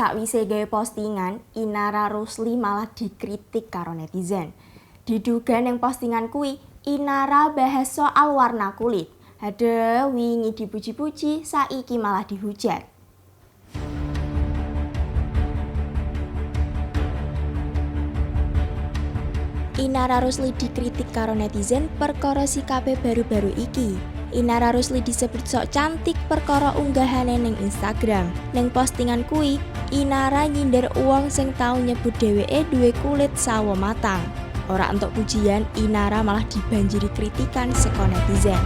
Sakwise gawe postingan, Inara Rusli malah dikritik karo netizen. Diduga ning postingan kuwi, Inara bahas soal warna kulit. Hadeh, wingi dipuji-puji, saiki malah dihujat. Inara Rusli dikritik karo netizen perkara sikape baru-baru iki. Inara Rusli disebut sok cantik perkara unggahane ning Instagram. Ning postingan kuwi, Inara nyindir uwong sing tau nyebut dheweke duwe kulit sawo matang. Ora entuk pujian, Inara malah dibanjiri kritikan saka netizen.